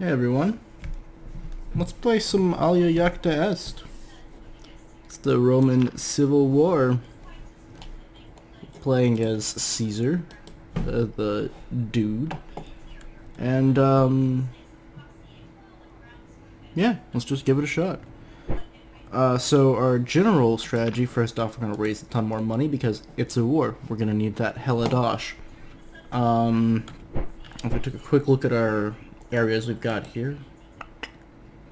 Hey everyone, let's play some Alea Jacta Est. It's the Roman Civil War. Playing as Caesar, the dude. And, yeah, let's just give it a shot. So our general strategy, first off, we're going to raise a ton more money because it's a war. We're going to need that hella dosh. If we took a quick look at our areas we've got here,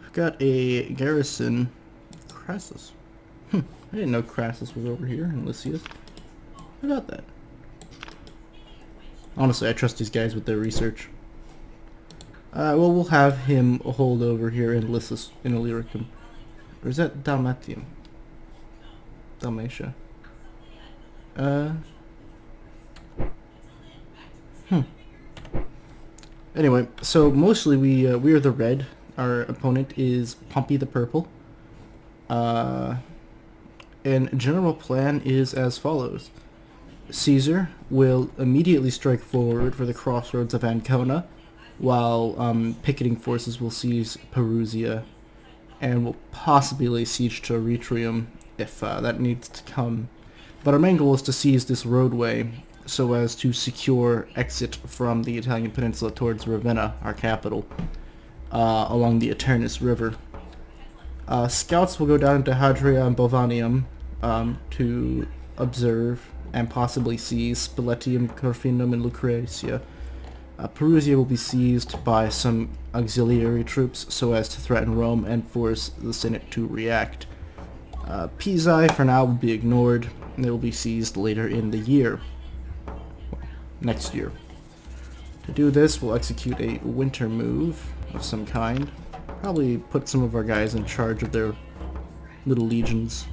we've got a garrison. Crassus. I didn't know Crassus was over here in Lycius. How about that? Honestly, I trust these guys with their research. Well, we'll have him hold over here in Lycis, in Illyricum. Or is that Dalmatium? Dalmatia. Anyway, so mostly we are the red. Our opponent is Pompey the purple. And general plan is as follows. Caesar will immediately strike forward for the crossroads of Ancona, while picketing forces will seize Perusia and will possibly lay siege to Eretrium if that needs to come. But our main goal is to seize this roadway so as to secure exit from the Italian peninsula towards Ravenna, our capital, along the Eternus River. Scouts will go down to Hadria and Bovanium to observe and possibly seize Spiletium, Corfinum, and Lucretia. Perusia will be seized by some auxiliary troops so as to threaten Rome and force the Senate to react. Pisae for now will be ignored, and they will be seized later in the year. Next year. To do this, we'll execute a winter move of some kind. Probably put some of our guys in charge of their little legions.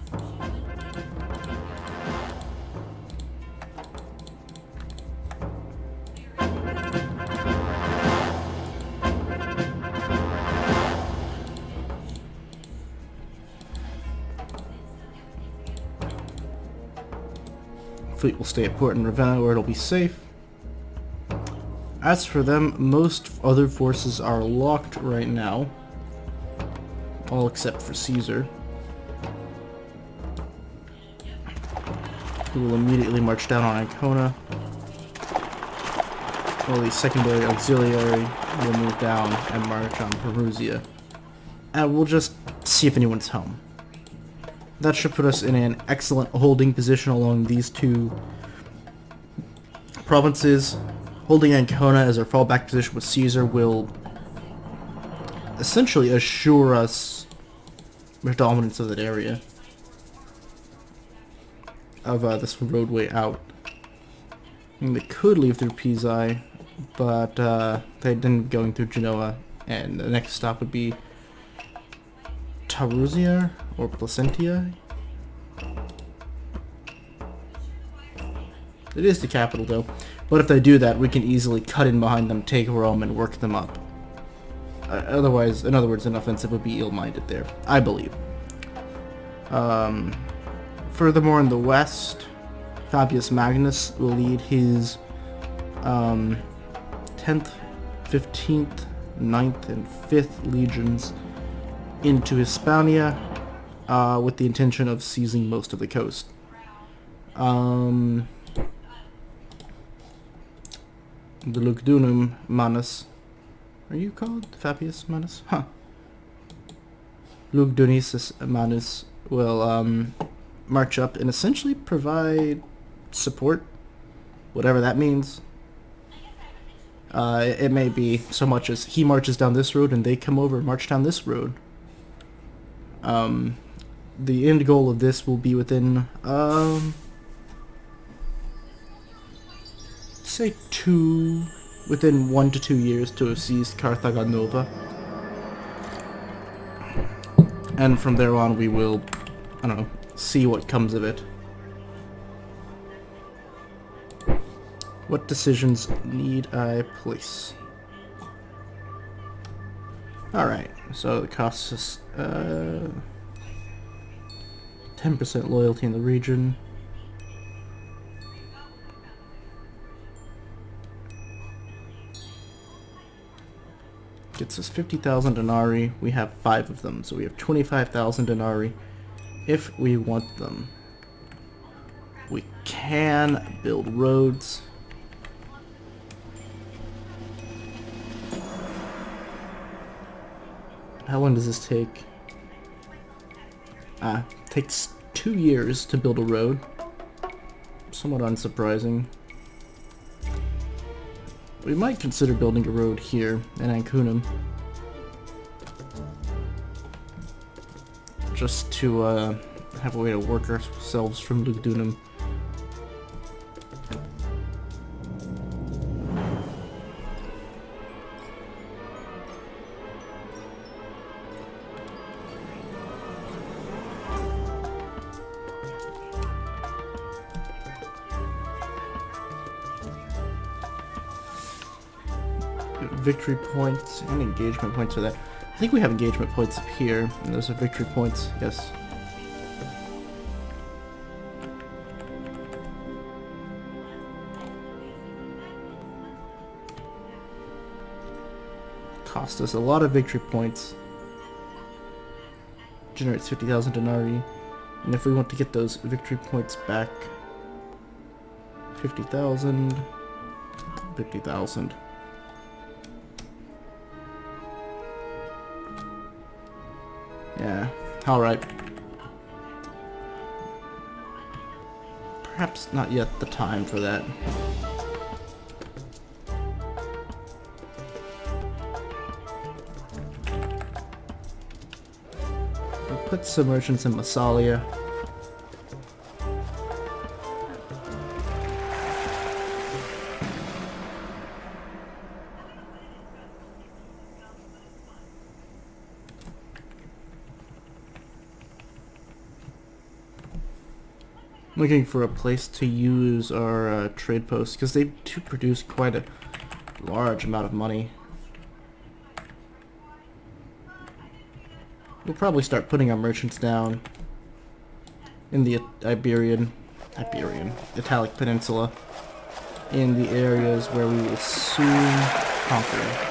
Fleet will stay at port in Ravenna where it'll be safe. As for them, most other forces are locked right now. All except for Caesar, who will immediately march down on Ancona, while the secondary auxiliary will move down and march on Perusia. And we'll just see if anyone's home. That should put us in an excellent holding position along these two provinces. Holding Ancona as our fallback position with Caesar will essentially assure us the dominance of that area, of this roadway out. And they could leave through Pisae, but they didn't going through Genoa, and the next stop would be Taurussia or Placentia. It is the capital though, but if they do that, we can easily cut in behind them, take Rome, and work them up. Otherwise, in other words, an offensive would be ill-minded there, I believe. Furthermore, in the west, Fabius Magnus will lead his 10th, 15th, 9th, and 5th legions into Hispania with the intention of seizing most of the coast. The Lugdunum Manus. Are you called Fabius Manus? Huh. Lugdunius Manus will march up and essentially provide support, whatever that means. It may be so much as he marches down this road and they come over and march down this road. The end goal of this will be within, say within 1 to 2 years to have seized Carthago Nova. And from there on we will, I don't know, see what comes of it. What decisions need I place? Alright, so it costs us 10% loyalty in the region. Gets us 50,000 denarii. We have 5 of them, so we have 25,000 denarii if we want them. We can build roads. How long does this take? Takes 2 years to build a road. Somewhat unsurprising. We might consider building a road here in Ancunum. Just to have a way to work ourselves from Lugdunum. Victory points and engagement points for that. I think we have engagement points up here, and those are victory points, yes. Cost us a lot of victory points. Generates 50,000 denarii. And if we want to get those victory points back, 50,000, 50,000. Yeah, alright. Perhaps not yet the time for that. We'll put some merchants in Massalia. Looking for a place to use our trade posts, because they do produce quite a large amount of money. We'll probably start putting our merchants down in the Italic Peninsula, in the areas where we will soon conquer.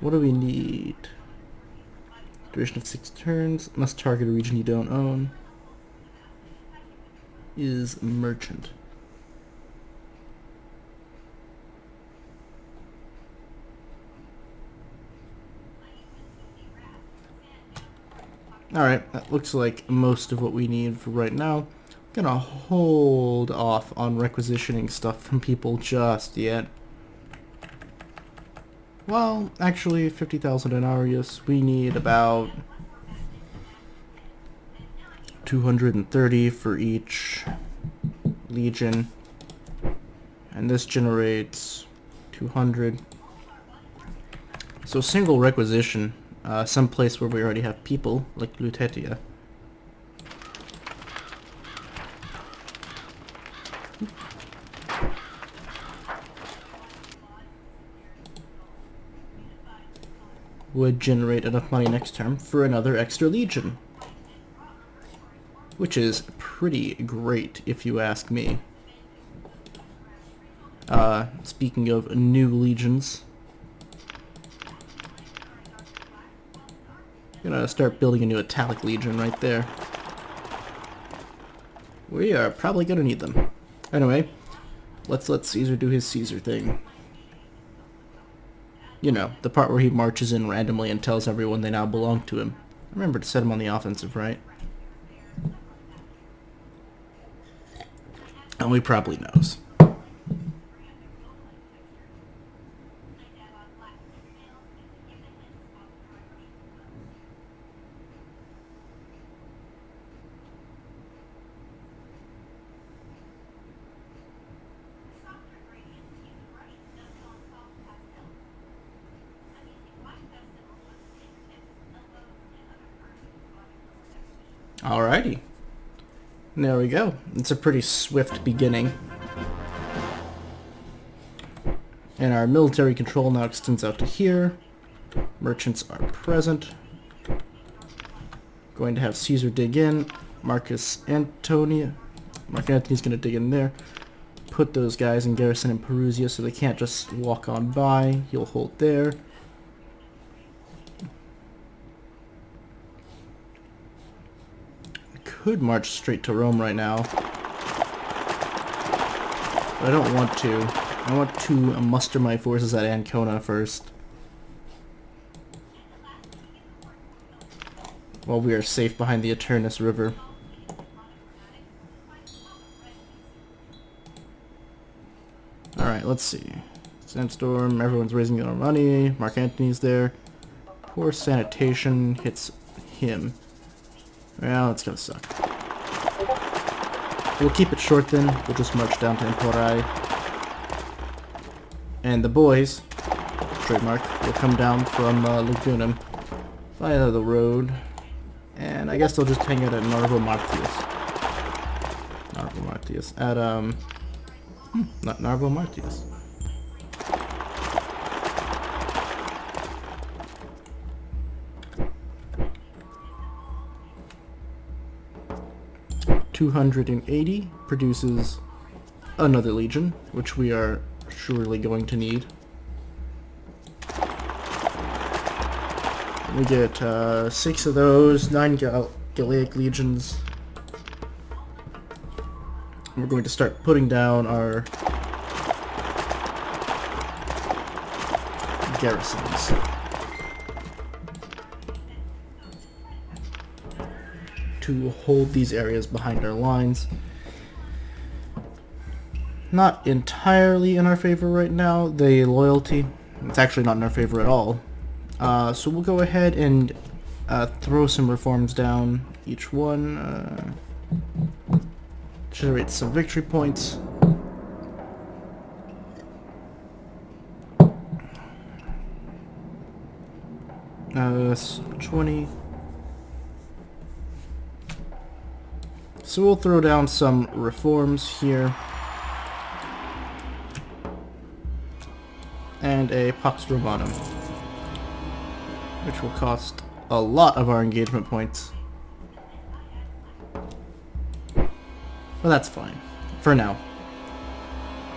What do we need? Duration of 6 turns. Must target a region you don't own. Is merchant. Alright, that looks like most of what we need for right now. Gonna hold off on requisitioning stuff from people just yet. Well, actually, 50,000 denarius. We need about 230 for each legion. And this generates 200. So single requisition, some place where we already have people, like Lutetia. Would generate enough money next term for another extra legion. Which is pretty great, if you ask me. Speaking of new legions, I'm gonna start building a new Italic Legion right there. We are probably gonna need them. Anyway, let's let Caesar do his Caesar thing. You know, the part where he marches in randomly and tells everyone they now belong to him. Remember to set him on the offensive, right? And he probably knows. Alrighty. There we go. It's a pretty swift beginning. And our military control now extends out to here. Merchants are present. Going to have Caesar dig in. Mark Antony's going to dig in there. Put those guys in garrison in Perusia so they can't just walk on by. He'll hold there. I could march straight to Rome right now. But I don't want to. I want to muster my forces at Ancona first. While we are safe behind the Eternus River. Alright, let's see. Sandstorm, everyone's raising their money. Mark Antony's there. Poor sanitation hits him. Well, it's gonna suck. We'll keep it short then. We'll just march down to Emporai. And the boys, trademark, will come down from Lagunum via the road. And I guess they'll just hang out at Narvo Martius. At, not Narvo Martius. $280 produces another legion, which we are surely going to need. We get 6 of those, 9 Galaic legions. We're going to start putting down our garrisons. To hold these areas behind our lines. Not entirely in our favor right now, the loyalty. It's actually not in our favor at all. So we'll go ahead and throw some reforms down each one. Generate some victory points. That's 20. So we'll throw down some reforms here. And a Pax Romanum, which will cost a lot of our engagement points. Well, that's fine. For now.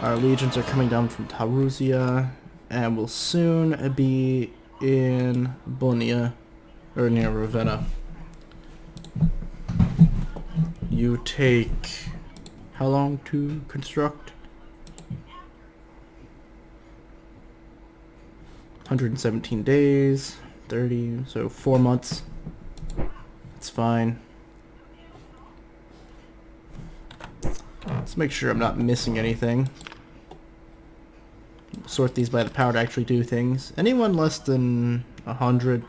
Our legions are coming down from Taurussia, and will soon be in Bonia, or near Ravenna. You take how long to construct? 117 days, 30, so 4 months. It's fine. Let's make sure I'm not missing anything. Sort these by the power to actually do things. Anyone less than 100?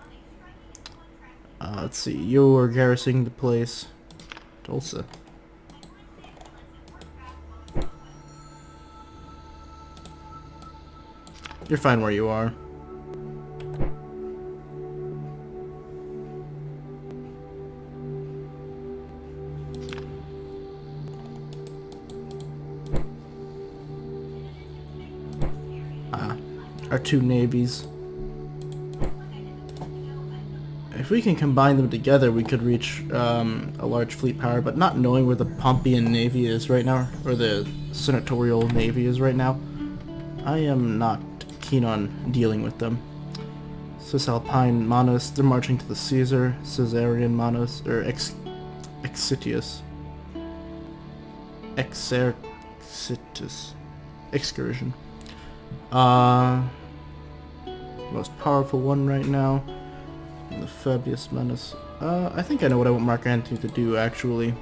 Let's see, you're garrisoning the place. Tulsa. You're fine where you are. Our 2 navies. If we can combine them together, we could reach a large fleet power, but not knowing where the Pompeian Navy is right now, or the Senatorial Navy is right now, I am not keen on dealing with them. Cisalpine Manus, they're marching to the Caesarian Manus, or Exitius. Excursion. Most powerful one right now. The Fabius Manus. I think I know what I want Mark Antony to do, actually.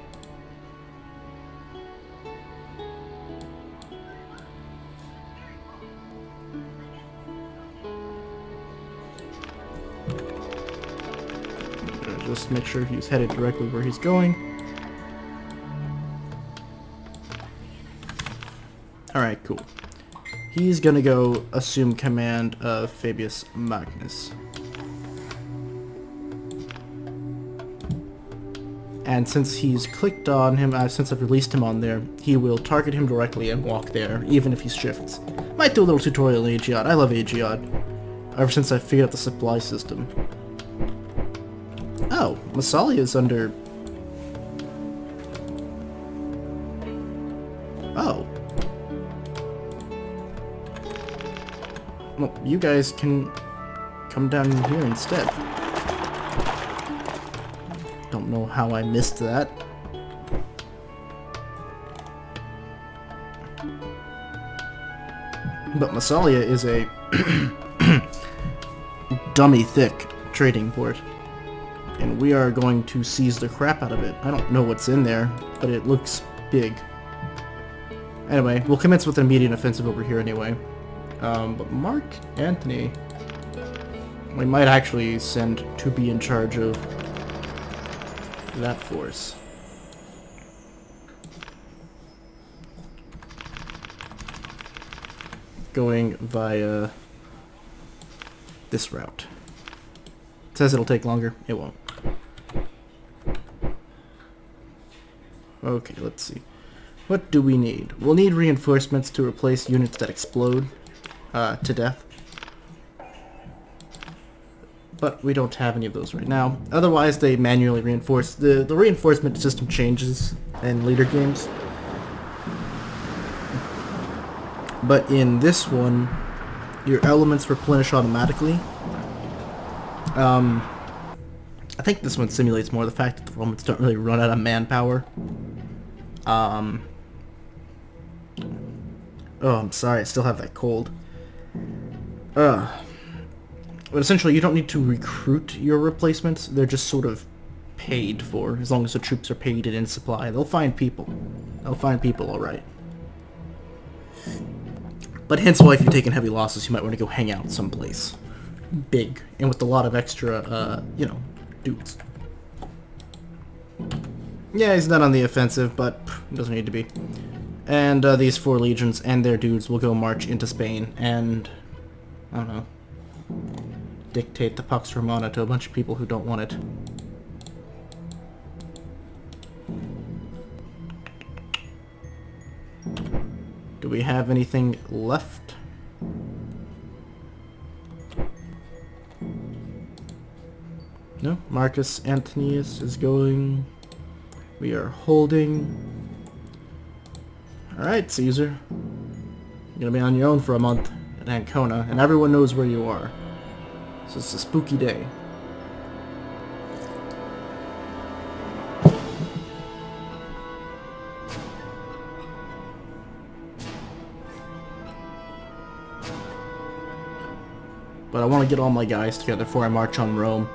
Just make sure he's headed directly where he's going. Alright, cool. He's gonna go assume command of Fabius Magnus. And since he's clicked on him, since I've released him on there, he will target him directly and walk there, even if he shifts. Might do a little tutorial in Aegeod. I love Aegeod. ever since I figured out the supply system. Oh, Massalia is under... Oh. Well, you guys can come down here instead. Don't know how I missed that. But Massalia is a dummy thick trading port. And we are going to seize the crap out of it. I don't know what's in there, but it looks big. Anyway, we'll commence with an immediate offensive over here anyway. But Mark Antony, we might actually send to be in charge of that force. Going via this route. It says it'll take longer. It won't. Okay, let's see. What do we need? We'll need reinforcements to replace units that explode to death. But we don't have any of those right now. Otherwise, they manually reinforce. The reinforcement system changes in later games. But in this one, your elements replenish automatically. I think this one simulates more the fact that the Romans don't really run out of manpower. Oh, I'm sorry, I still have that cold. But essentially, you don't need to recruit your replacements. They're just sort of paid for. As long as the troops are paid and in supply, they'll find people. They'll find people, alright. But hence why if you're taking heavy losses, you might want to go hang out someplace big and with a lot of extra, you know, dudes. Yeah, he's not on the offensive, but doesn't need to be. And these 4 legions and their dudes will go march into Spain and, I don't know, dictate the Pax Romana to a bunch of people who don't want it. Do we have anything left? No, Marcus Antonius is going. We are holding. Alright, Caesar. You're gonna be on your own for a month at Ancona, and everyone knows where you are. So it's a spooky day. But I want to get all my guys together before I march on Rome.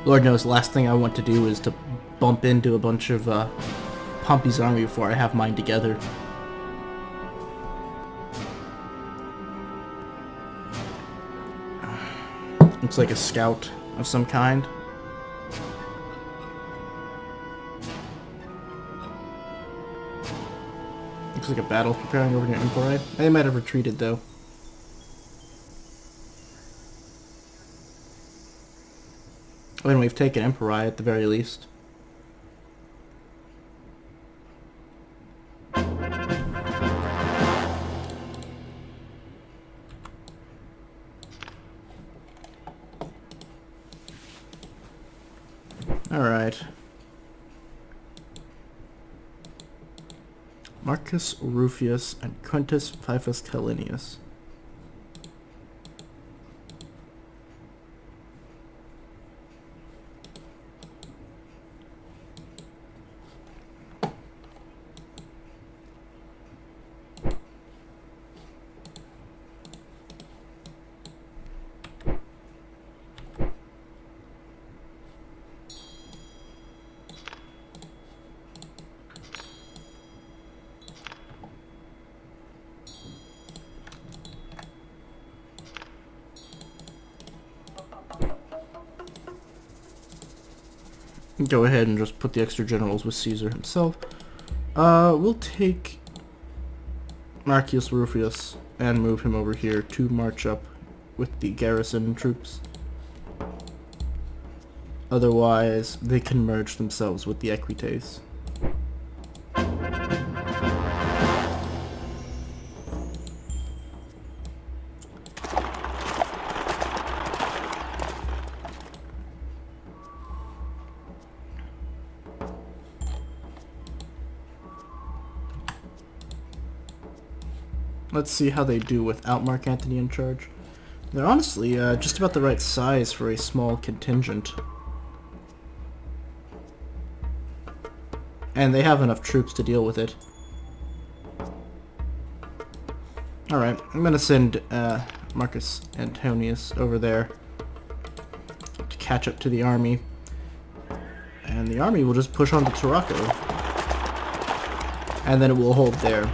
Lord knows the last thing I want to do is to bump into a bunch of Pompey's army before I have mine together. Looks like a scout of some kind. Looks like a battle preparing over near Empori. They might have retreated though. When we've taken Empori at the very least. Alright. Marcus Rufius and Quintus Pfeifus Calinius. Go ahead and just put the extra generals with Caesar himself. We'll take Marcus Rufius and move him over here to march up with the garrison troops. Otherwise, they can merge themselves with the Equites. Let's see how they do without Mark Antony in charge. They're honestly just about the right size for a small contingent. And they have enough troops to deal with it. Alright, I'm gonna send Marcus Antonius over there to catch up to the army. And the army will just push on to Tarraco. And then it will hold there.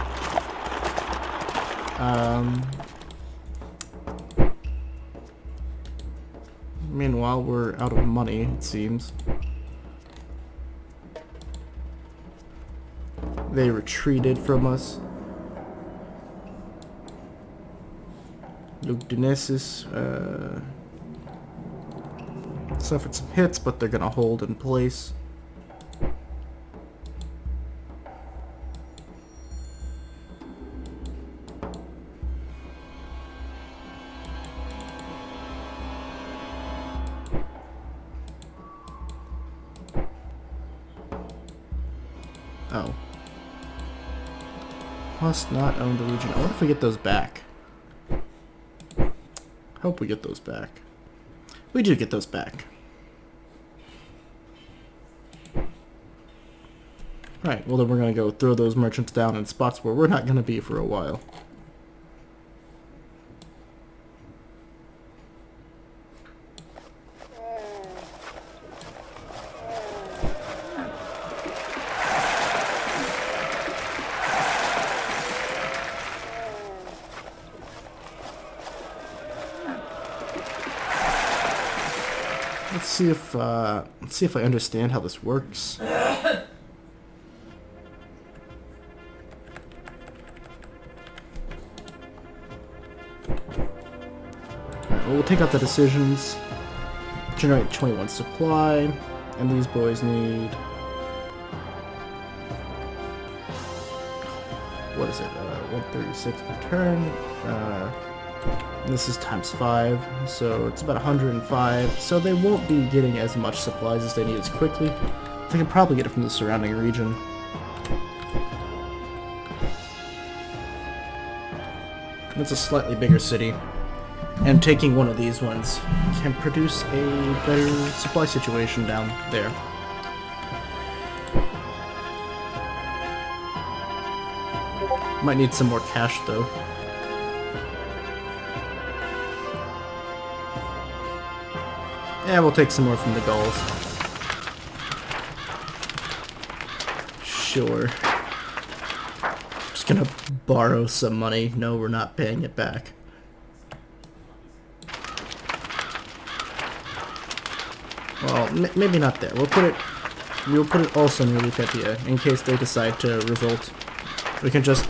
Meanwhile, we're out of money, it seems. They retreated from us. Lugdunensis suffered some hits, but they're gonna hold in place. Oh. Must not own the region. I wonder if we get those back. Hope we get those back. We do get those back. Right, well then we're gonna go throw those merchants down in spots where we're not gonna be for a while. Let's see if I understand how this works. Alright, well, we'll take out the decisions. Generate 21 supply, and these boys need... What is it? 136 per turn. This is times 5, so it's about 105. So they won't be getting as much supplies as they need as quickly. They can probably get it from the surrounding region. It's a slightly bigger city, and taking one of these ones can produce a better supply situation down there. Might need some more cash though. Yeah, we'll take some more from the Gauls. Sure. Just gonna borrow some money. No, we're not paying it back. Well, maybe not there. We'll put it also near Lutetia in case they decide to revolt. We can just...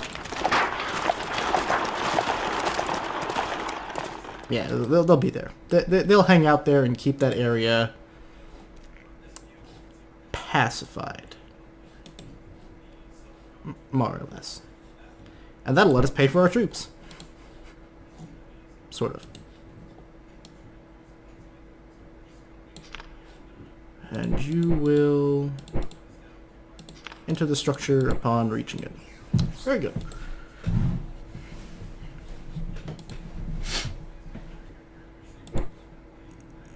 Yeah, they'll be there. They'll hang out there and keep that area pacified. More or less. And that'll let us pay for our troops. Sort of. And you will enter the structure upon reaching it. Very good.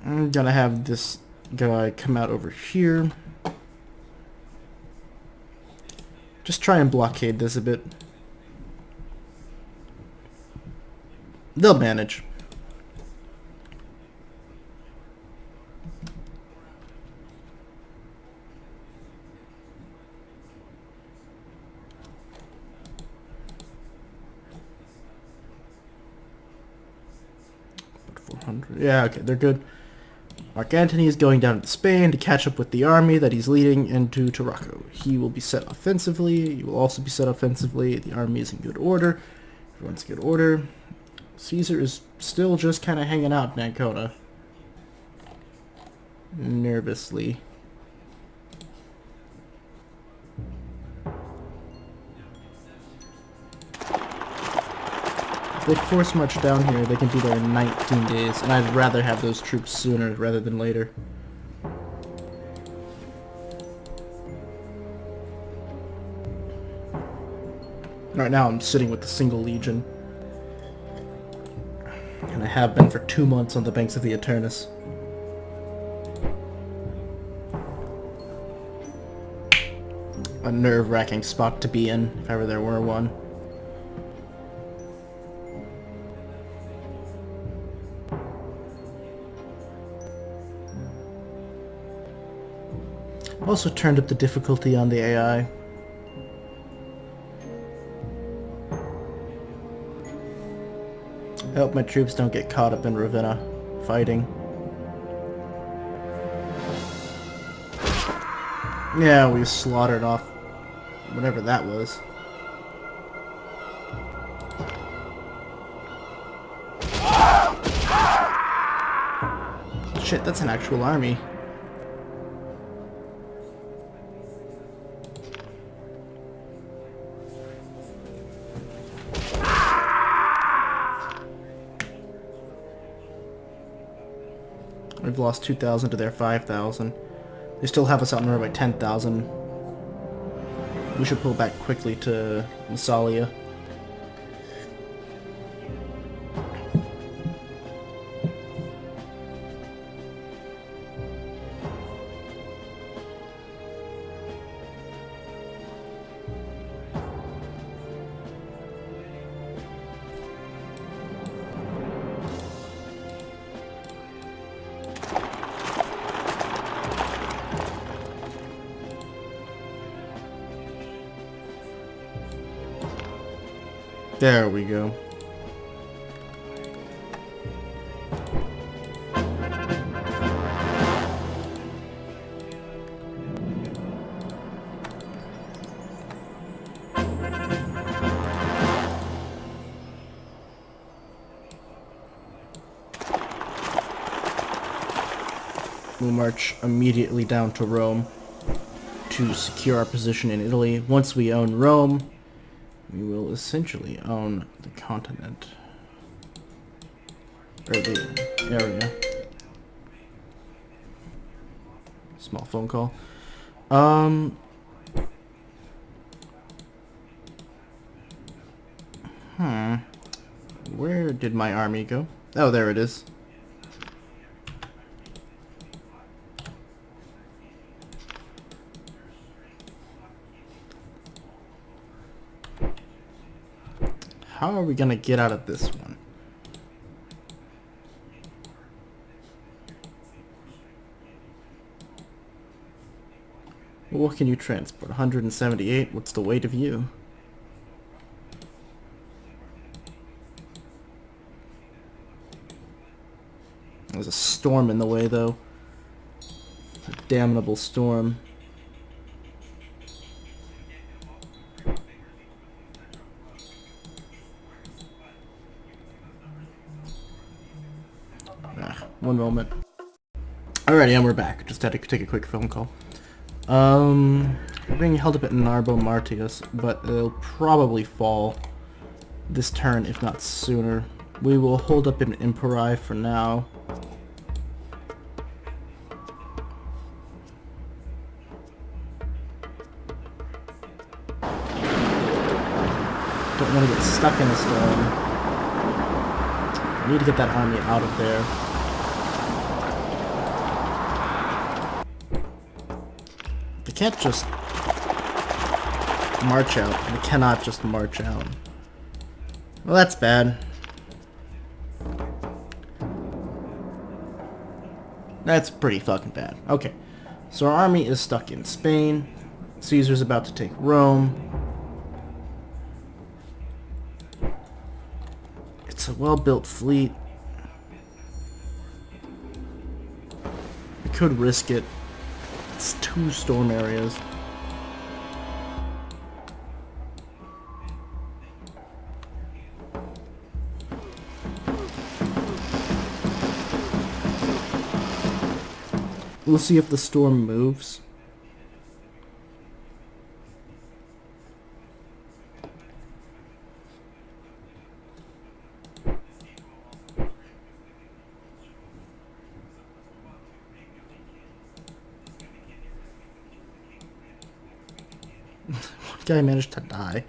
I'm gonna have this guy come out over here. Just try and blockade this a bit. They'll manage. Yeah, okay, they're good. Mark Antony is going down to Spain to catch up with the army that he's leading into Tarraco. He will be set offensively. You will also be set offensively. The army is in good order. Everyone's in good order. Caesar is still just kind of hanging out in Ancona. Nervously. If they force march down here, they can be there in 19 days, and I'd rather have those troops sooner rather than later. Right now I'm sitting with a single legion. And I have been for 2 months on the banks of the Eternus. A nerve-wracking spot to be in, if ever there were one. Also turned up the difficulty on the AI. I hope my troops don't get caught up in Ravenna fighting. Yeah, we slaughtered off whatever that was. Shit, that's an actual army. We've lost 2,000 to their 5,000. They still have us outnumbered by 10,000. We should pull back quickly to Massalia. There we go. We'll march immediately down to Rome to secure our position in Italy. Once we own Rome, we will essentially own the continent. Or the area. Small phone call. Where did my army go? Oh, there it is. How are we gonna get out of this one? What can you transport? 178? What's the weight of you? There's a storm in the way, though. A damnable storm. One moment. Alrighty, and we're back. Just had to take a quick phone call. We're being held up at Narbo Martius, but it'll probably fall this turn, if not sooner. We will hold up in Imperi for now. Don't want to get stuck in a storm. I need to get that army out of there. They can't just march out. They cannot just march out. Well, that's bad. That's pretty fucking bad. Okay. So our army is stuck in Spain. Caesar's about to take Rome. It's a well-built fleet. We could risk it. It's 2 storm areas. We'll see if the storm moves. One guy managed to die.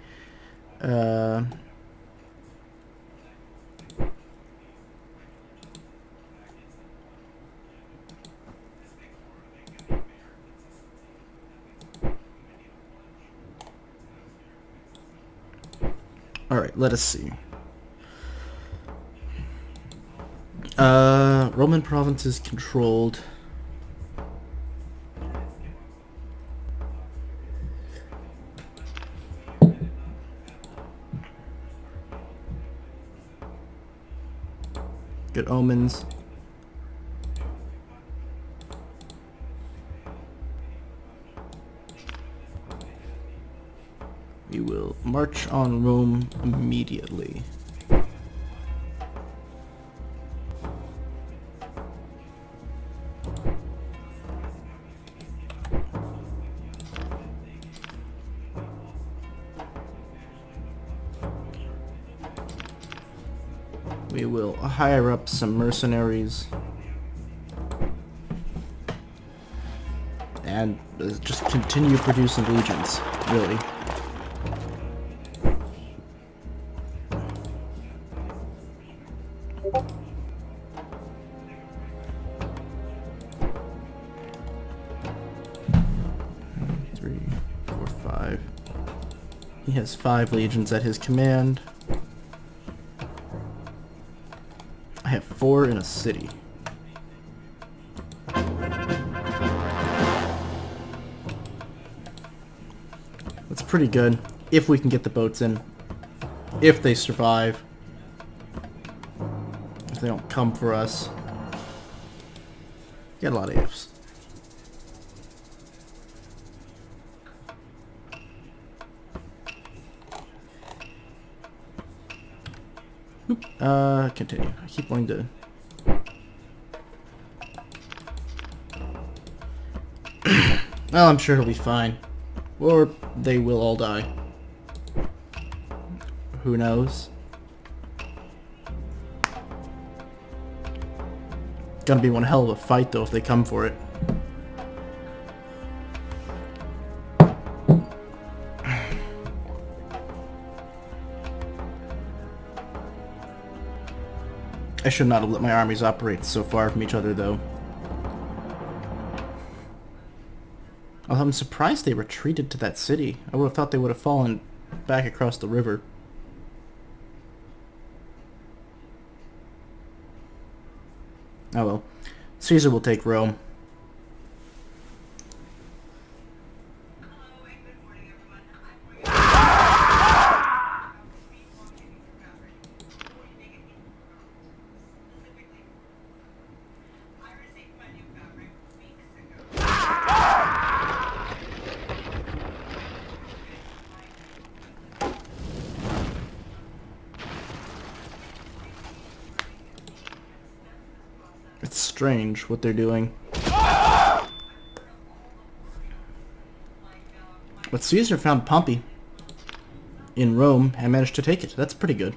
Alright, let us see. Roman provinces controlled. Good omens. We will march on Rome immediately. We will hire up some mercenaries and just continue producing legions, really. Three, four, five. He has 5 legions at his command. I have 4 in a city. That's pretty good, if we can get the boats in. If they survive. If they don't come for us. Get a lot of ifs. Oop. Continue. I keep wanting to... Well, I'm sure he'll be fine. Or they will all die. Who knows? Gonna be one hell of a fight, though, if they come for it. I should not have let my armies operate so far from each other, though. Although I'm surprised they retreated to that city. I would have thought they would have fallen back across the river. Oh well. Caesar will take Rome. It's strange what they're doing. But Caesar found Pompey in Rome and managed to take it. That's pretty good.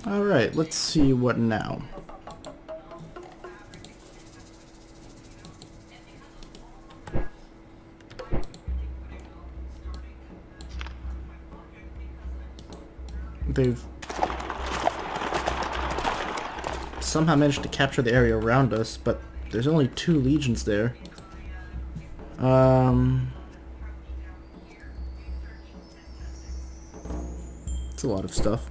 Alright, let's see what now. They've somehow managed to capture the area around us, but there's only 2 legions there. It's a lot of stuff.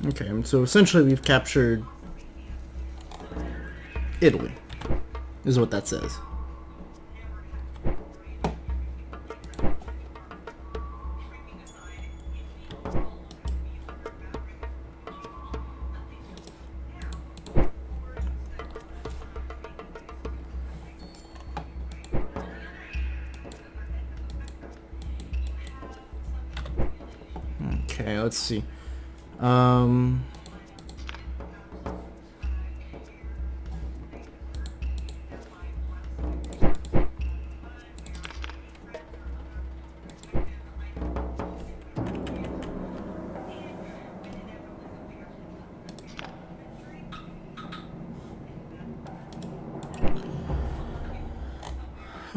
Okay, so essentially we've captured Italy, is what that says. Okay, let's see.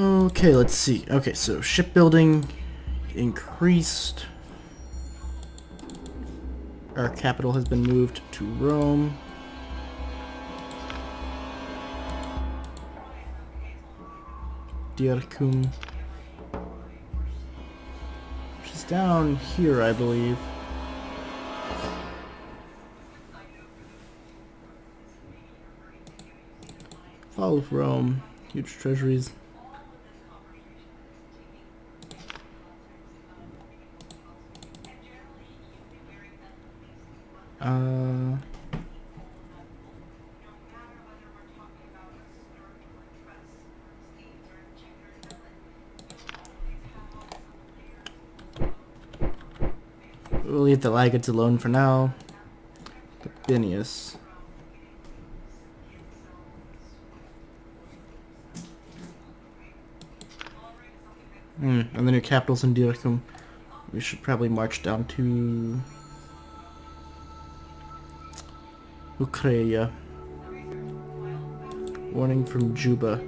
Okay, let's see. Okay, so shipbuilding increased. Our capital has been moved to Rome. Diarcum. Which is down here, I believe. Fall of Rome. Huge treasuries. We'll leave the Laggards alone for now. Gabinius. And then your capital's in Diarcum. We should probably march down to Ucraia. Warning from Juba.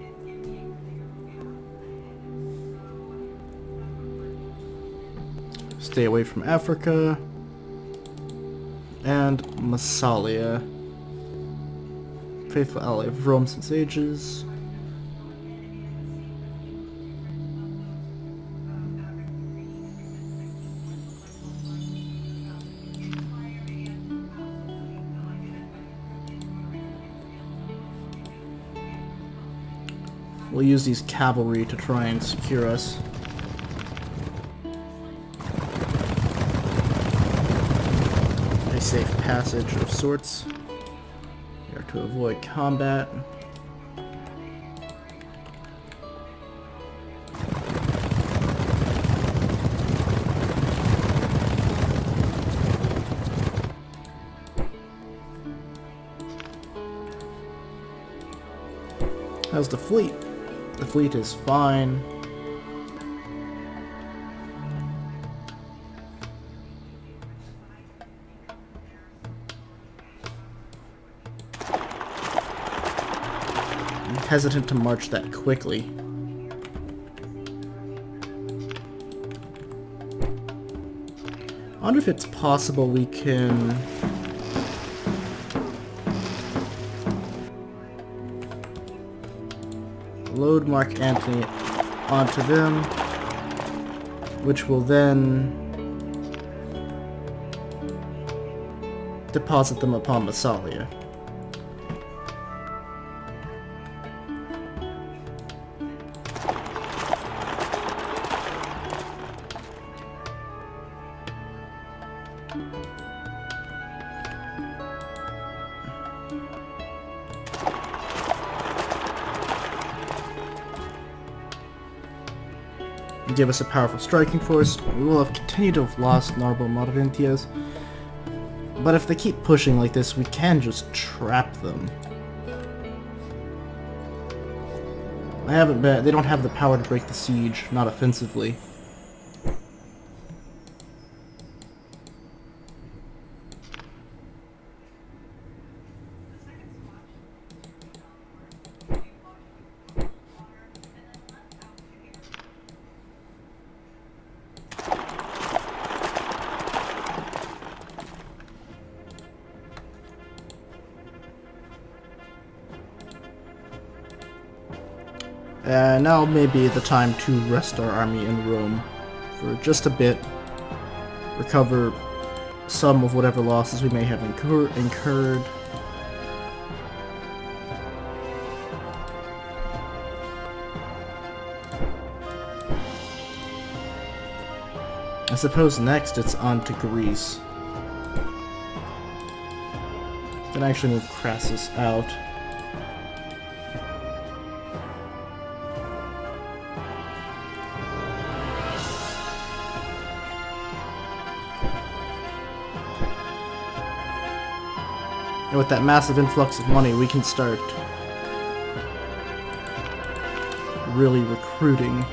Stay away from Africa. And Massalia. Faithful ally of Rome since ages. We'll use these cavalry to try and secure us. A safe passage of sorts. We are to avoid combat. How's the fleet? The fleet is fine. I'm hesitant to march that quickly. I wonder if it's possible we can load Mark Antony onto them, which will then deposit them upon Massalia. Give us a powerful striking force. We will have continued to have lost Narbo Marventias, but if they keep pushing like this, we can just trap them. They don't have the power to break the siege, not offensively. Now may be the time to rest our army in Rome for just a bit, recover some of whatever losses we may have incurred. I suppose next it's on to Greece. Then actually move Crassus out. And with that massive influx of money, we can start really recruiting.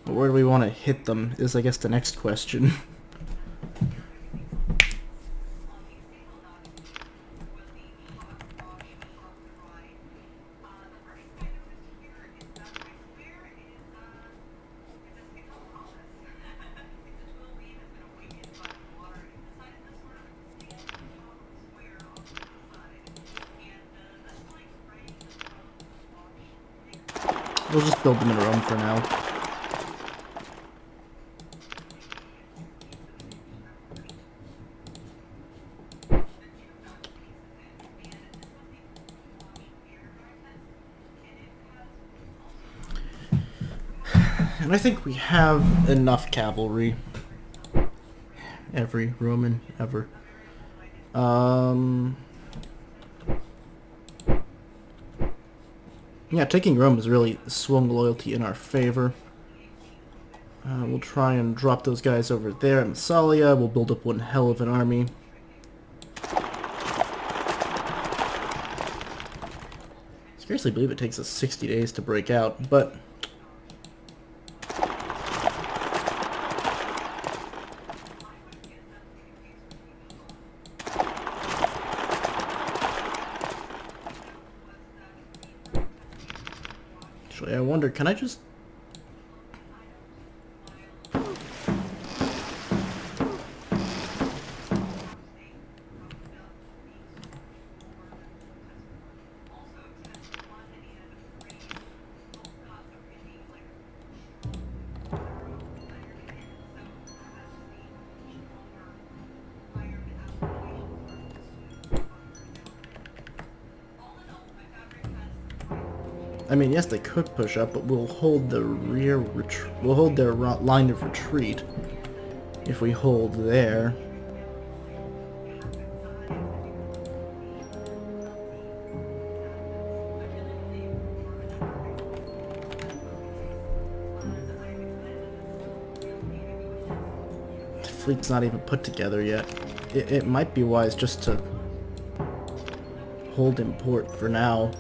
But where do we want to hit them is, I guess, the next question. We'll just build them in Rome for now. And I think we have enough cavalry. Every Roman ever. Yeah, taking Rome has really swung loyalty in our favor. We'll try and drop those guys over there in Massalia. We'll build up one hell of an army. Scarcely believe it takes us 60 days to break out, but actually, I wonder, can I just... I mean, yes, they could push up, but we'll hold the we'll hold their line of retreat if we hold there. The fleet's not even put together yet. It might be wise just to hold in port for now.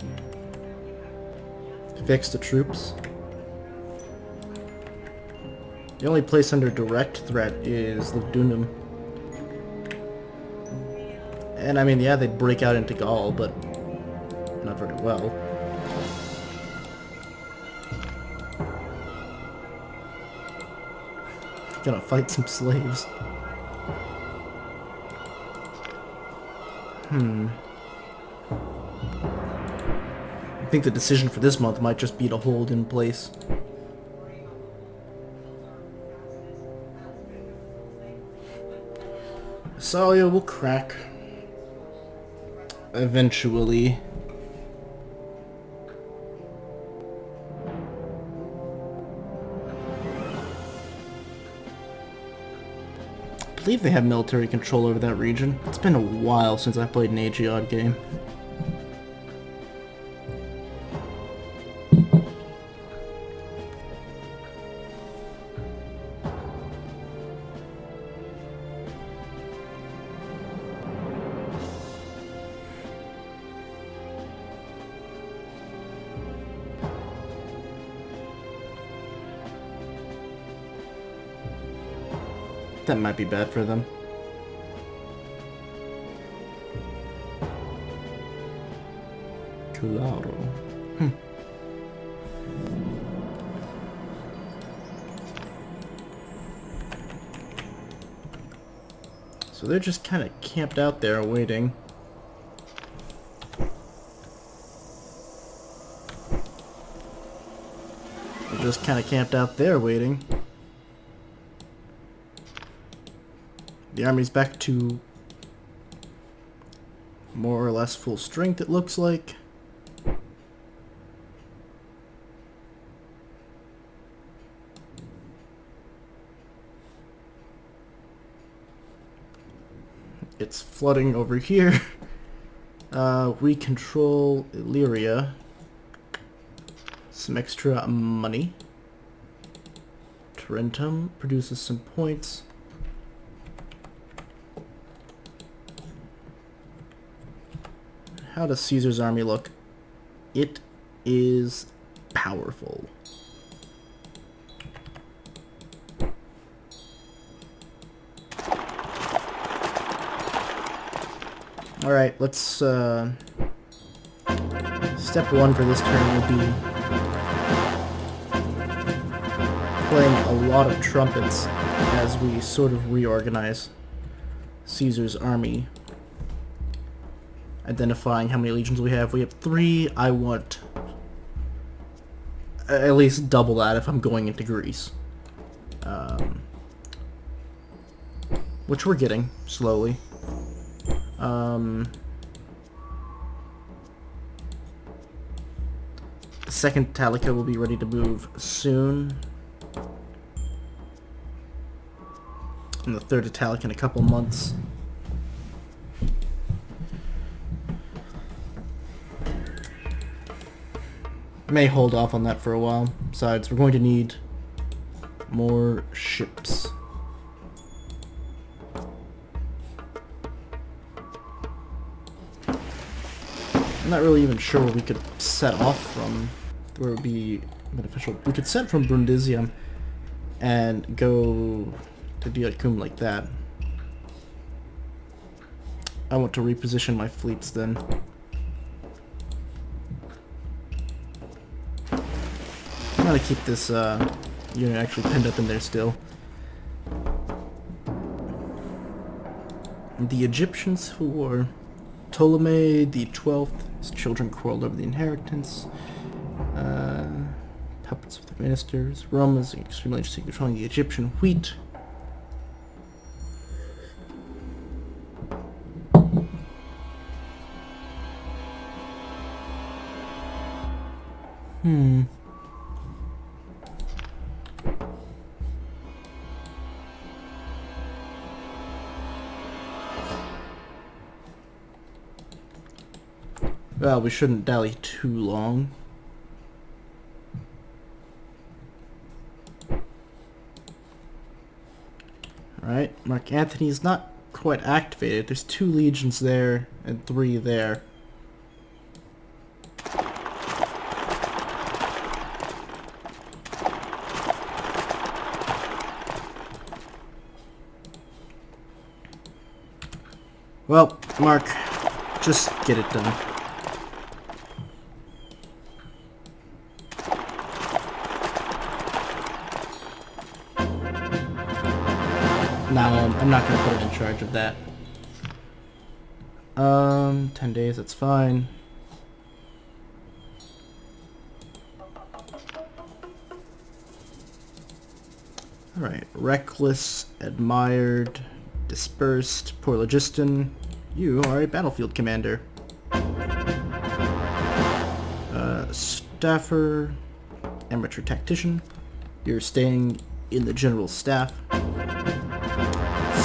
Fix the troops. The only place under direct threat is Lugdunum. And I mean, yeah, they'd break out into Gaul, but not very well. Gonna fight some slaves. I think the decision for this month might just be to hold in place. Massalia will crack eventually. I believe they have military control over that region. It's been a while since I played an Aegeod game. That might be bad for them. Claro. So they're just kind of camped out there waiting. They're just kind of camped out there waiting. The army's back to more or less full strength, it looks like. It's flooding over here. We control Illyria. Some extra money. Tarentum produces some points. How does Caesar's army look? It is powerful. Alright, let's, step one for this turn will be playing a lot of trumpets as we sort of reorganize Caesar's army. Identifying how many legions we have. We have 3. I want at least double that if I'm going into Greece. Which we're getting, slowly. The second Italica will be ready to move soon. And the third Italic in a couple months. May hold off on that for a while. Besides, we're going to need more ships. I'm not really even sure where we could set off from, where it would be beneficial. We could set from Brundisium and go to Diakum like that. I want to reposition my fleets then. I'm gonna keep this unit actually pinned up in there still. The Egyptian Civil War. Ptolemy the 12th, his children quarreled over the inheritance. Puppets of the ministers. Rome is extremely interested in controlling the Egyptian wheat. Well, we shouldn't dally too long. Alright, Mark Antony's not quite activated. There's 2 legions there and 3 there. Well, Mark, just get it done. No, I'm not going to put him in charge of that. 10 days, that's fine. Alright, reckless, admired, dispersed, poor logiston. You are a battlefield commander. Staffer, amateur tactician. You're staying in the general staff.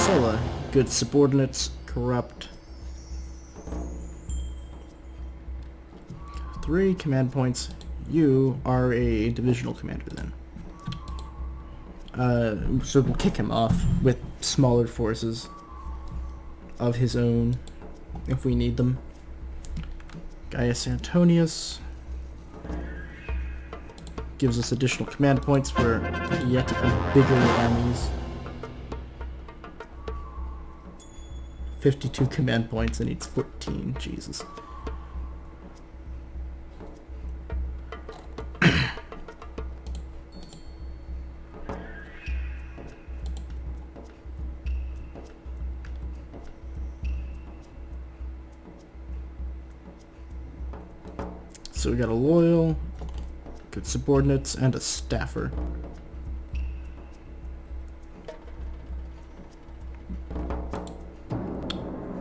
Sulla, good subordinates, corrupt. 3 command points. You are a divisional commander then. So we'll kick him off with smaller forces of his own if we need them. Gaius Antonius gives us additional command points for yet bigger armies. 52 command points and needs 14. Jesus. So we got a loyal, good subordinates, and a staffer.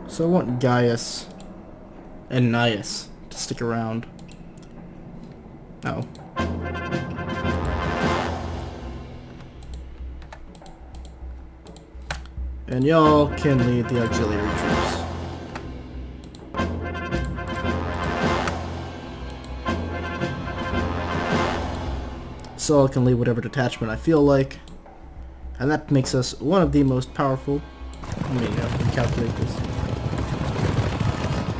So I want Gaius and Gnaeus to stick around. Oh. And y'all can lead the auxiliary troops. So I can lead whatever detachment I feel like. And that makes us one of the most powerful. Let me calculate this.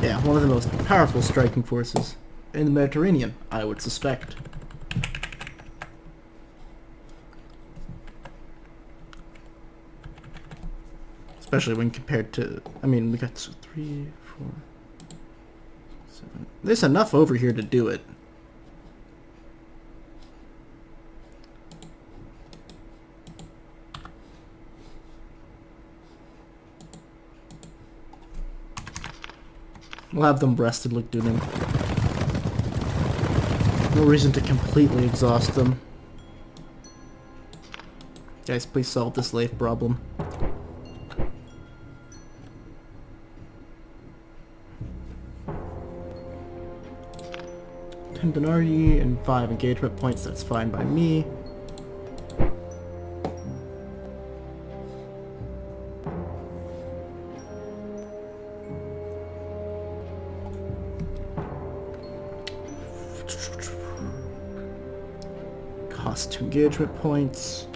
Yeah, one of the most powerful striking forces in the Mediterranean, I would suspect. Especially when compared to, I mean, we got 3, 4, 7. There's enough over here to do it. We'll have them rested like doing No reason to completely exhaust them. Guys, please solve this slave problem. $10 denarii and 5 engagement points, that's fine by me. Cost 2 engagement points.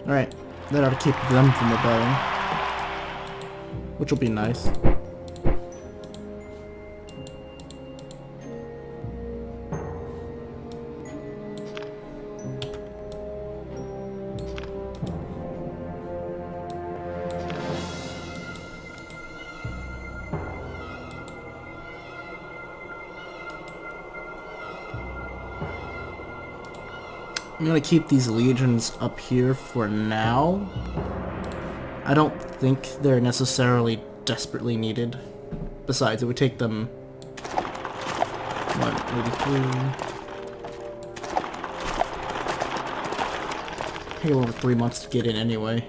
Alright, that ought to keep them from rebelling, which will be nice. I'm gonna keep these legions up here for now. I don't think they're necessarily desperately needed. Besides, it would take them... what, 83? Take over 3 months to get in anyway.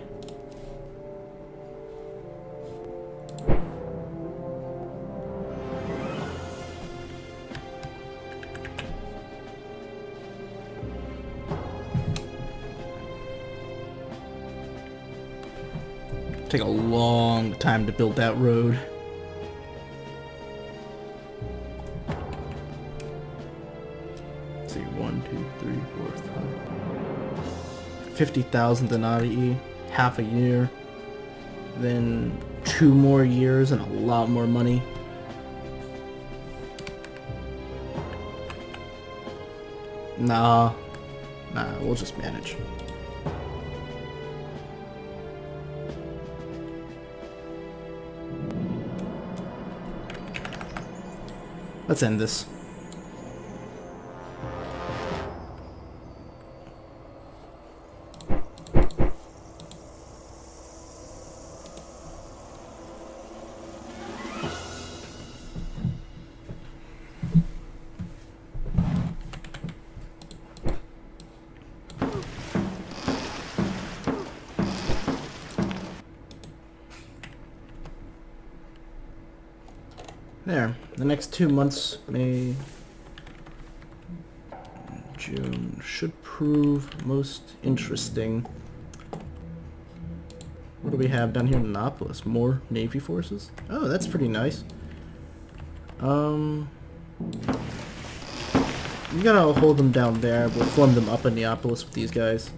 Take a long time to build that road. Let's see, 1, 2, 3, 4, 5. 50,000 denarii, half a year. Then 2 more years and a lot more money. Nah, we'll just manage. Let's end this. There. The next 2 months, May, June, should prove most interesting. What do we have down here in Annapolis? More Navy forces? Oh, that's pretty nice. We gotta hold them down there. We'll form them up in Neapolis with these guys.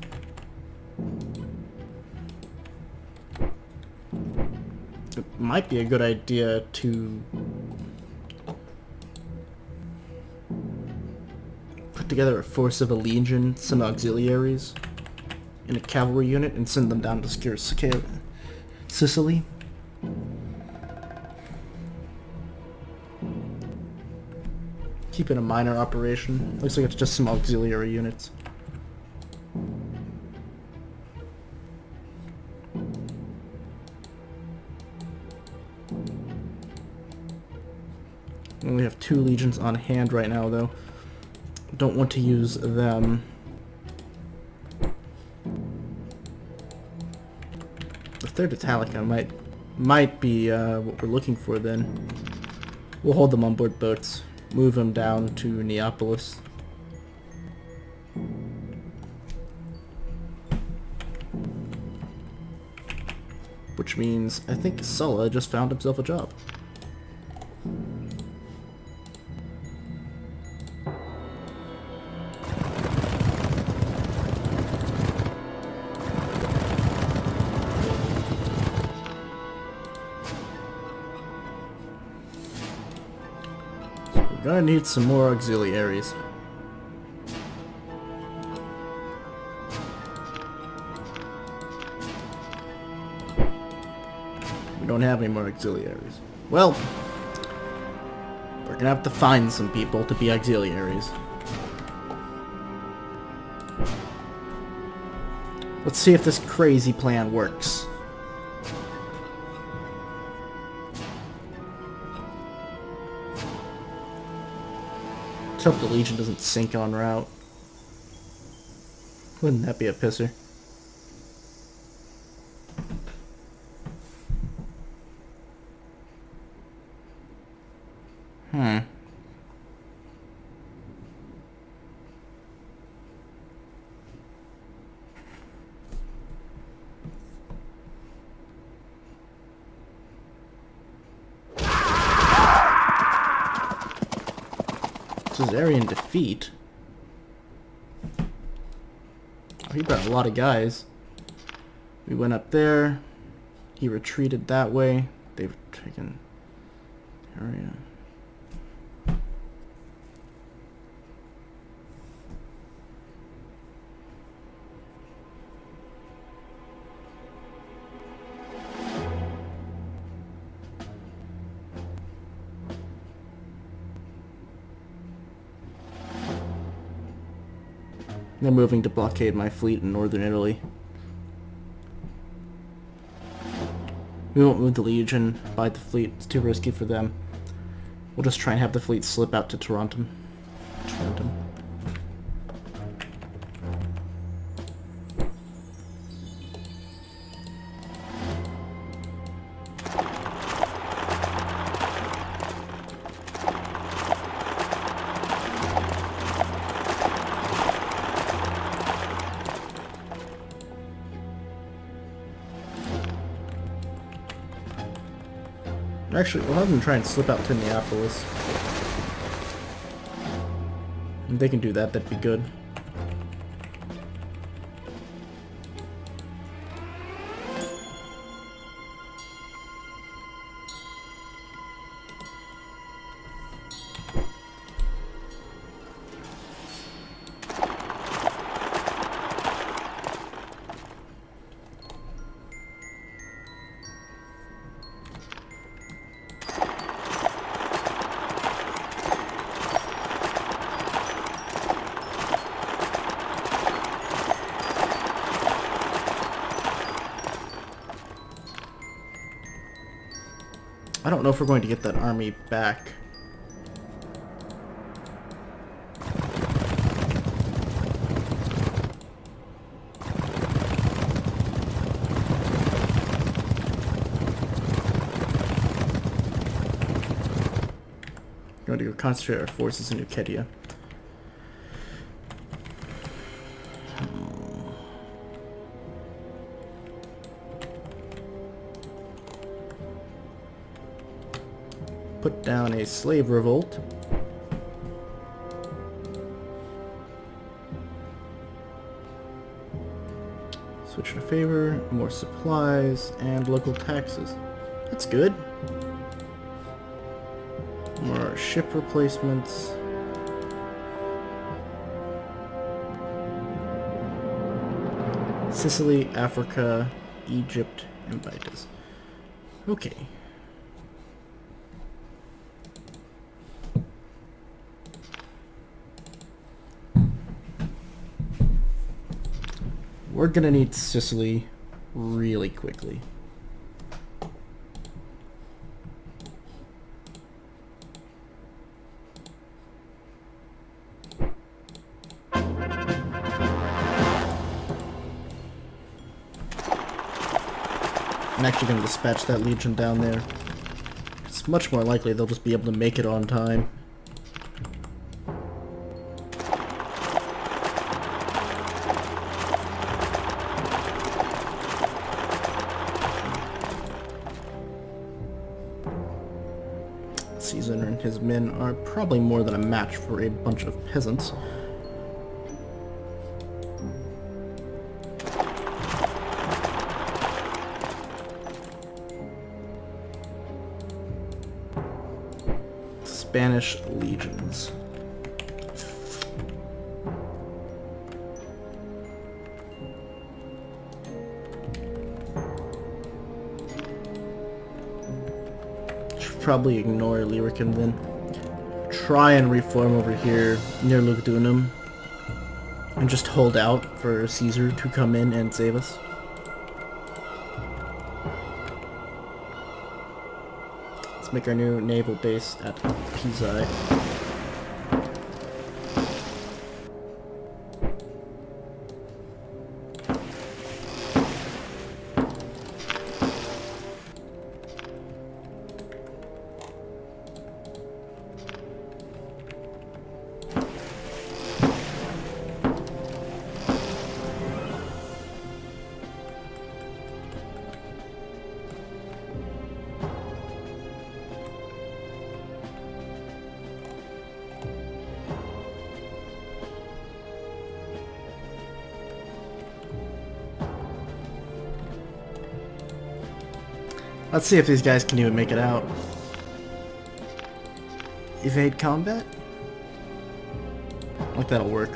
It might be a good idea to put together a force of a legion, some auxiliaries, in a cavalry unit, and send them down to secure Sicily. Keep it a minor operation. Looks like it's just some auxiliary units. We only have 2 legions on hand right now, though. Don't want to use them. The 3rd Italica might be what we're looking for then. We'll hold them on board boats. Move them down to Neapolis. Which means I think Sulla just found himself a job. We're gonna need some more auxiliaries. We don't have any more auxiliaries. Well, we're gonna have to find some people to be auxiliaries. Let's see if this crazy plan works. hope the Legion doesn't sink en route. Wouldn't that be a pisser? Caesarian defeat. Oh, he brought a lot of guys. We went up there. He retreated that way. They've taken area. They're moving to blockade my fleet in northern Italy. We won't move the Legion by the fleet. It's too risky for them. We'll just try and have the fleet slip out to Tarentum. Actually, we'll have them try and slip out to Neapolis. If they can do that, that'd be good. I don't know if we're going to get that army back. We're going to go concentrate our forces in Ukedia. Put down a slave revolt. Switch to favor, more supplies, and local taxes. That's good. More ship replacements. Sicily, Africa, Egypt, and Bytus. Okay. We're gonna need Sicily really quickly. I'm actually gonna dispatch that legion down there. It's much more likely they'll just be able to make it on time. Caesar and his men are probably more than a match for a bunch of peasants. Spanish legions. Probably ignore Illyricum then. Try and reform over here near Lugdunum and just hold out for Caesar to come in and save us. Let's make our new naval base at Pisae. Let's see if these guys can even make it out. Evade combat? Like that'll work.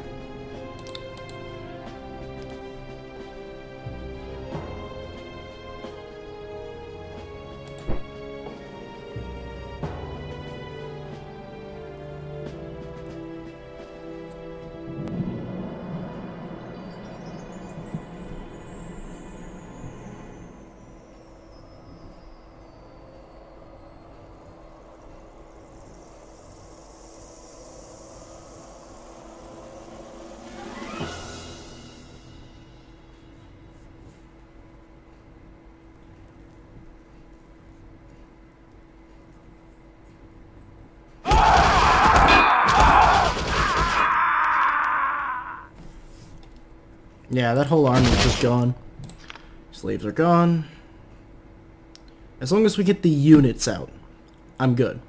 Yeah, that whole army is just gone. Slaves are gone. As long as we get the units out, I'm good.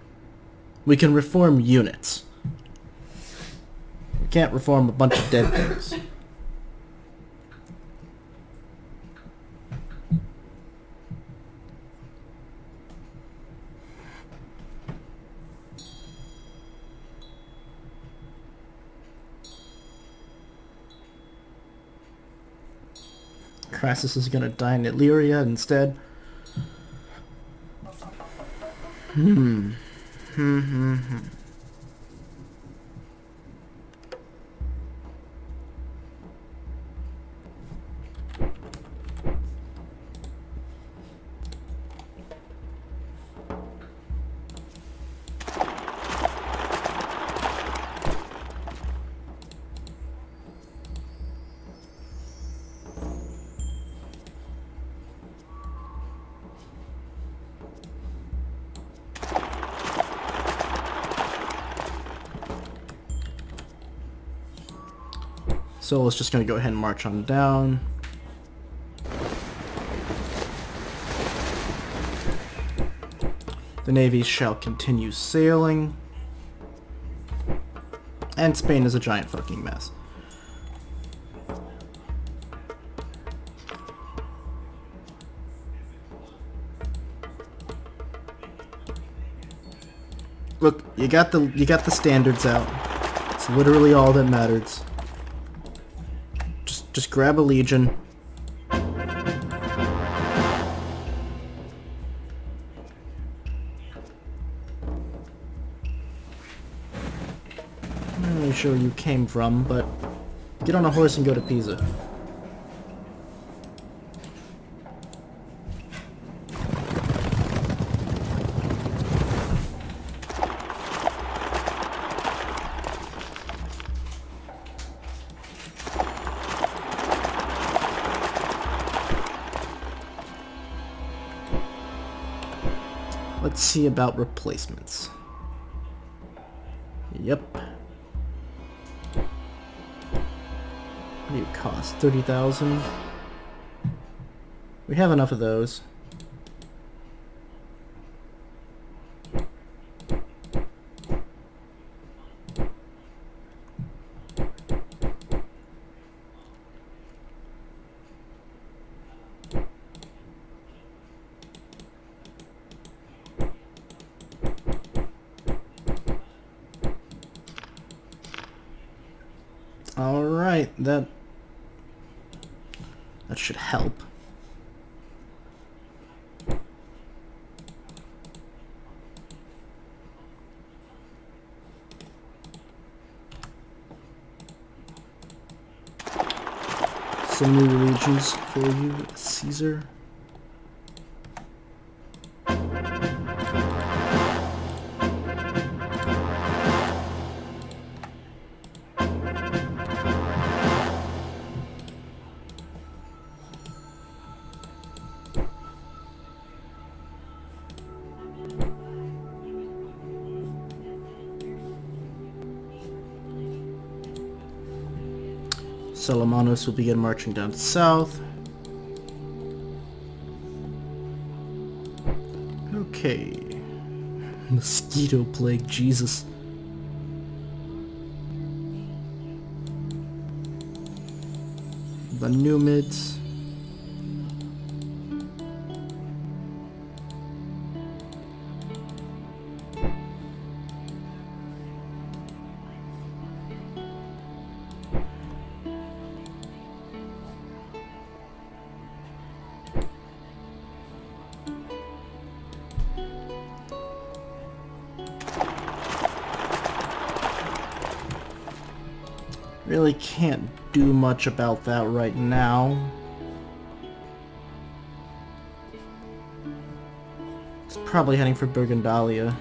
We can reform units. We can't reform a bunch of dead things. Crassus is gonna die in Illyria instead. So it's just gonna go ahead and march on down. The navy shall continue sailing. And Spain is a giant fucking mess. Look, you got the standards out. It's literally all that matters. Just grab a legion. I'm not really sure where you came from, but get on a horse and go to Pisa. Let's see about replacements. Yep. What do you cost? 30,000? We have enough of those. Alright, that should help. Some new legions for you, Caesar. Solomanos will begin marching down south. Okay. Mosquito plague, Jesus. The Numids. Really can't do much about that right now. It's probably heading for Burgundalia.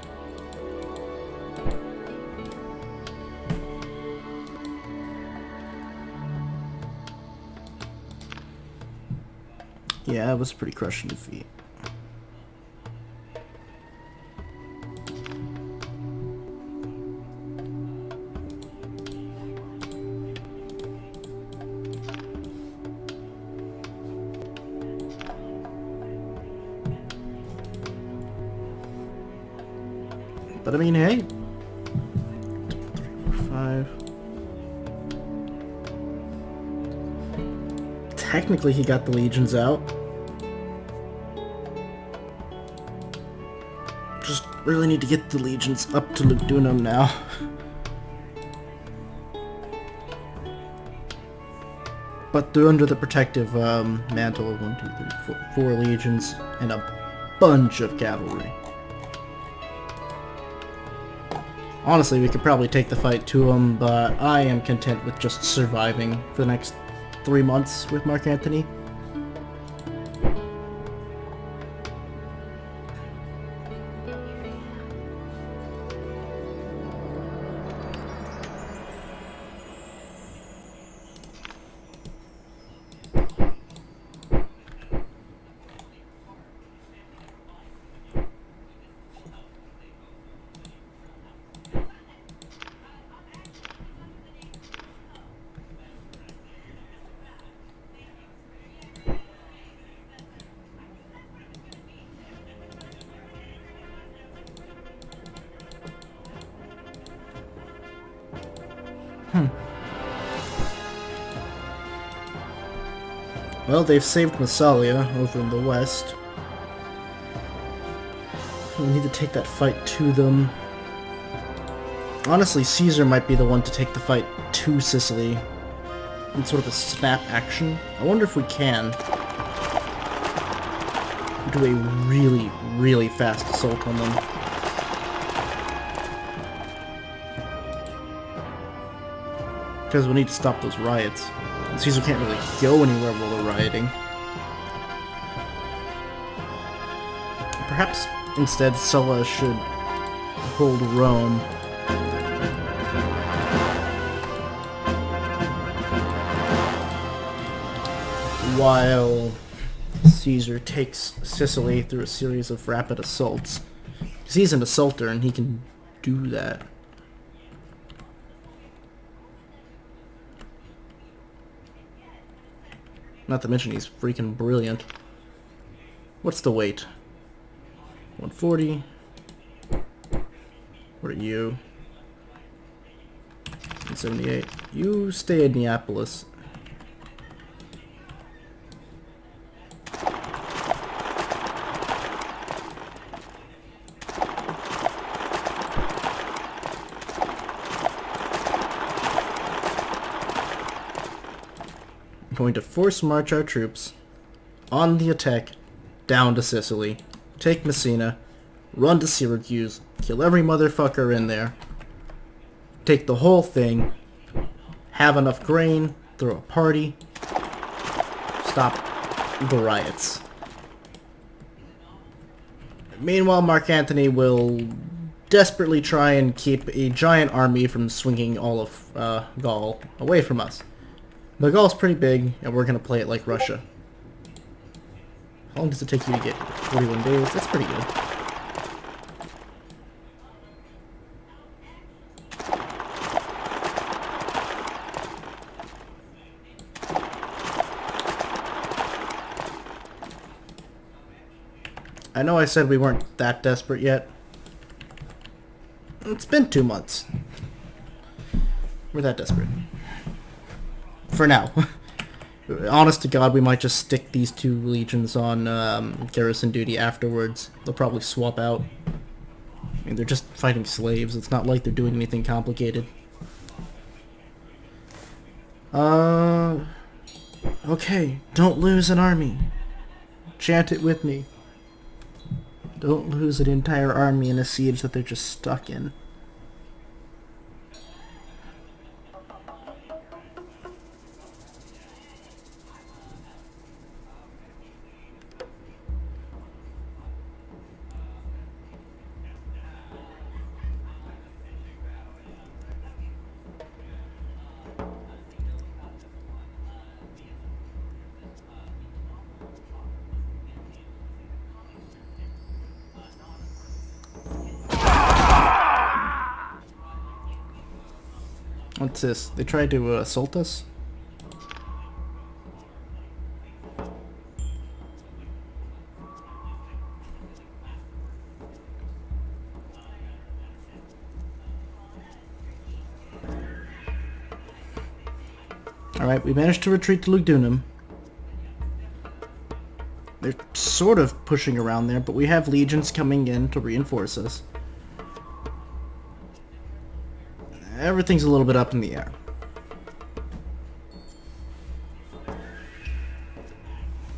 Yeah, it was a pretty crushing defeat. But I mean, hey. 3, 4, 5. Technically, he got the legions out. Just really need to get the legions up to Lugdunum now. But they're under the protective mantle of 1, 2, 3, 4 legions and a bunch of cavalry. Honestly, we could probably take the fight to them, but I am content with just surviving for the next 3 months with Mark Antony. Well, they've saved Massalia over in the west. We need to take that fight to them. Honestly, Caesar might be the one to take the fight to Sicily in sort of a snap action. I wonder if we can do a really, really fast assault on them. Because we need to stop those riots. Caesar can't really go anywhere while they're rioting. Perhaps instead Sulla should hold Rome. While Caesar takes Sicily through a series of rapid assaults. Because he's an assaulter and he can do that. Not to mention he's freaking brilliant. What's the weight? 140. What are you? 178. You stay in Neapolis. Going to force march our troops on the attack down to Sicily, take Messina, run to Syracuse, kill every motherfucker in there, take the whole thing, have enough grain, throw a party, stop the riots. Meanwhile, Mark Antony will desperately try and keep a giant army from swinging all of Gaul away from us. But Gaul's pretty big, and we're going to play it like Russia. How long does it take you to get here? 41 days? That's pretty good. I know I said we weren't that desperate yet. It's been 2 months. We're that desperate. For now. Honest to God, we might just stick these 2 legions on garrison duty afterwards. They'll probably swap out. I mean, they're just fighting slaves. It's not like they're doing anything complicated. Okay, don't lose an army. Chant it with me. Don't lose an entire army in a siege that they're just stuck in. What's this? They tried to assault us? Alright, we managed to retreat to Lugdunum. They're sort of pushing around there, but we have legions coming in to reinforce us. Everything's a little bit up in the air.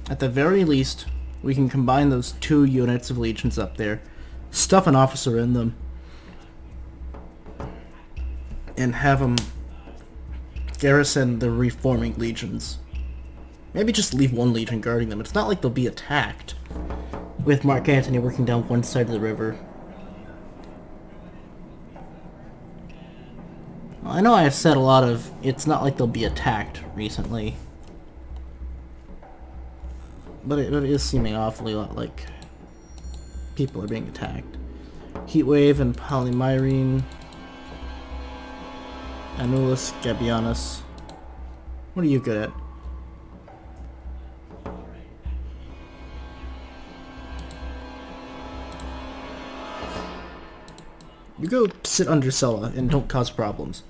At the very least, we can combine those 2 units of legions up there, stuff an officer in them, and have them garrison the reforming legions. Maybe just leave 1 legion guarding them. It's not like they'll be attacked with Mark Antony working down one side of the river. Well, I know I've said a lot of it's not like they'll be attacked recently, but it is seeming awfully like people are being attacked. Heatwave and Polymyrene. Anulus Gabianus. What are you good at? You go sit under Sulla and don't cause problems.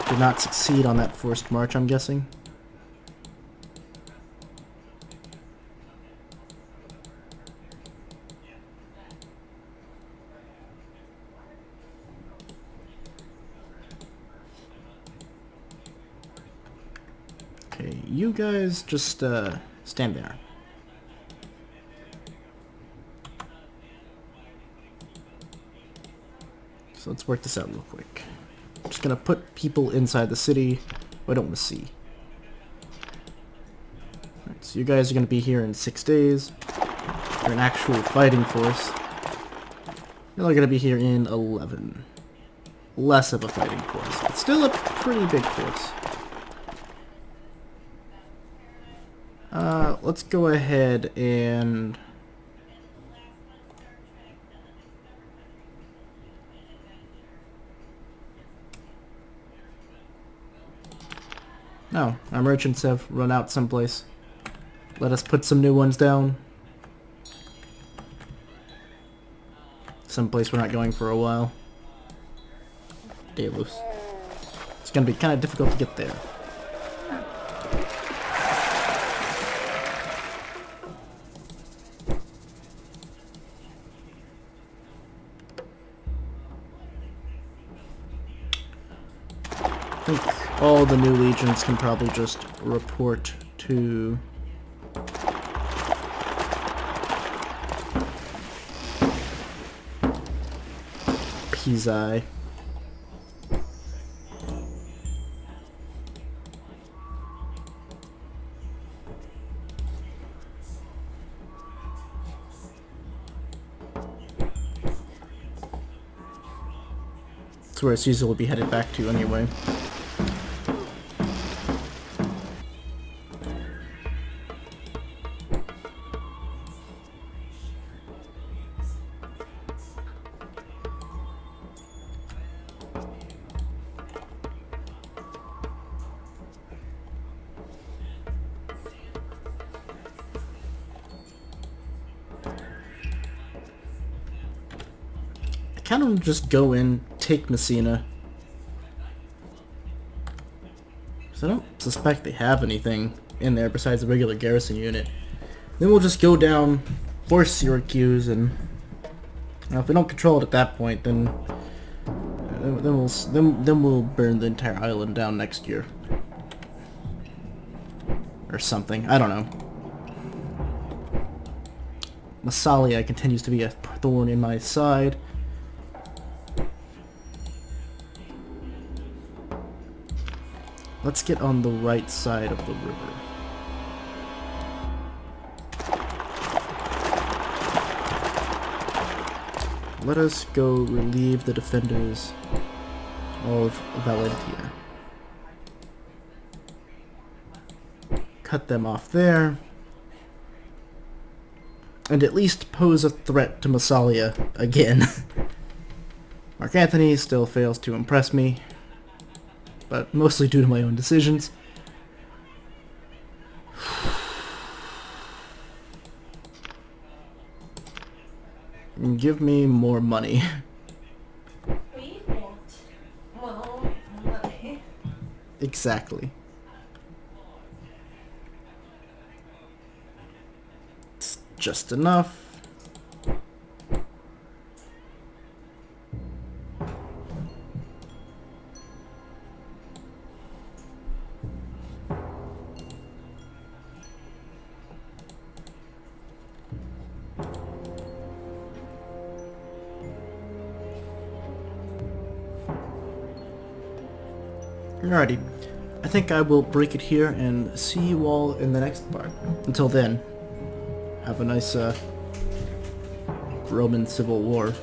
Did not succeed on that forced march, I'm guessing. Okay, you guys just stand there. So let's work this out real quick. I'm just gonna put people inside the city who I don't want to see. Alright, so you guys are gonna be here in 6 days. You're an actual fighting force. You're gonna be here in 11. Less of a fighting force, but still a pretty big force. Let's go ahead and... No, our merchants have run out someplace. Let us put some new ones down. Someplace we're not going for a while. Delos. It's gonna be kind of difficult to get there. I think all the new legions can probably just report to Pizai. That's where Caesar will be headed back to anyway. Kind of just go in, take Messina. Because I don't suspect they have anything in there besides the regular garrison unit. Then we'll just go down, force Syracuse, and if we don't control it at that point, then we'll burn the entire island down next year, or something. I don't know. Massalia continues to be a thorn in my side. Let's get on the right side of the river. Let us go relieve the defenders of Valentia. Cut them off there. and at least pose a threat to Massalia again. Mark Anthony still fails to impress me, but mostly due to my own decisions. Give me more money. We want more money. Exactly. It's just enough. Alrighty, I think I will break it here and see you all in the next part. Until then, have a nice Roman Civil War.